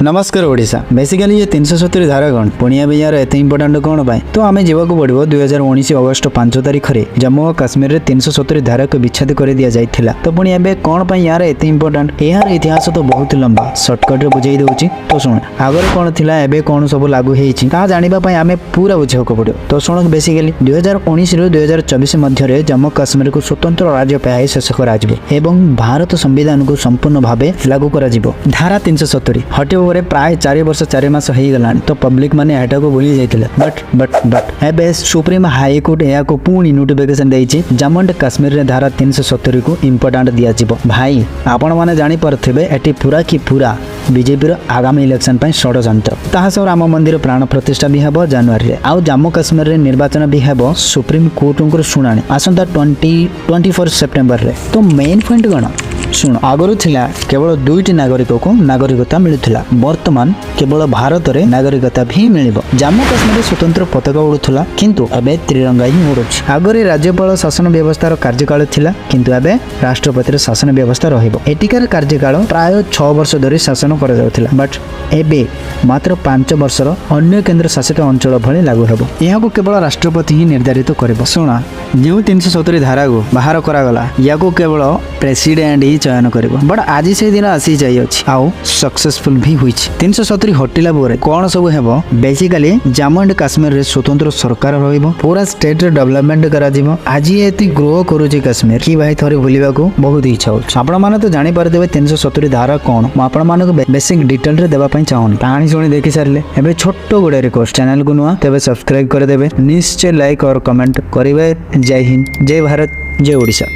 नमस्कार ओडिशा। बेसिकली ये 370 धारा कौन पुणी भी यार एत इंपोर्टाट कौन पाए तो आम जावाक पड़ो 2019 अगस्ट 5 तारीख में जम्मू और काश्मीर में 370 धारा को विच्छेद कर दि जाता तो पुणी एवं कौन पर यार एत इंपोर्टाट यार इतिहास तो बहुत लंबा सर्टकट बुझे दूसरी तो शुण आगर कौन थिला एबे कौन सब लागू होती जानापी आम पूरा बुझाक पड़ो तो शुण बेसिकली 2019 रु 2024 मध्य जम्मू काश्मीर को स्वतंत्र राज्य पाई शेष कर भारत संविधान को संपूर्ण भाव लागू कर धारा 370 हटे प्राय 4 वर्ष 4 मास हो गला तो पब्लिक माने एटा को भूली जाइतिले बट एबे सुप्रीम हाई कोर्ट या को पुणी नोटिफिकेशन देछि जम्मू एंड काश्मीर रे धारा 370 को इंपोर्टेंट दिया जिवो। भाई आपण माने जानि परथिबे एटी पूरा की पूरा बीजेपी रो आगामी इलेक्शन पय षडयंत्र ताहा राम मंदिर प्राण प्रतिष्ठा भी हेबो जनवरी रे आउ जम्मू काश्मीर रे निर्वाचन भी हेबो सुप्रीम कोर्ट को शुणाणी आसंता 24 सेप्टेम्बर रे। तो मेन पॉइंट कौन शुण आगुरी थिला केवल 2टी नागरिक को नागरिकता मिलुथिला वर्तमान केवल भारत रे नागरिकता भी मिलिबो। जम्मू काश्मीर स्वतंत्र पताका उड़ुथिला किंतु एबे त्रिरंगा ही उड़ुछि। आगुरी राज्यपाल शासन व्यवस्थार कार्यकाल थिला किंतु एबे राष्ट्रपतिर शासन व्यवस्था रहिबो। एटिकार कार्यकाल प्राय 6 वर्ष धरि शासन कर जाउथिला बट एबे मात्र 5 वर्षर अन्य केंद्र शासित अंचल भली लागू हेबो। यहा को केवल राष्ट्रपति ही निर्धारित करिबो। सुना जो 370 धारा को बाहर करागला या को केवल प्रेसिडेंट ही चयन करिबो बट आज से दिन आसी जाई अछि आउ सक्सेसफुल भी हुई 370 हटिला बोरे कौन सब हेबो बेसिकली जम्मू एंड काश्मीर रे स्वतंत्र सरकार रहिबो पूरा स्टेट रे डेवलपमेंट करा जिवो। आज एति ग्रो करूची काश्मीर की भाई थरे बुलिबा को बहुत इच्छा होछ। आपण माने तो जानि पार देबे 370 धारा कौन म आपण माने को बेसिक डिटेल रे देबा पई चाहूनी कहानी सुनी देखि सारले एबे छोटो गोडे रिक्वेस्ट चैनल को नुआ तबे सब्सक्राइब कर देबे निश्चय लाइक और कमेंट करिवे। जय हिंद, जय भारत, जय ओडिशा।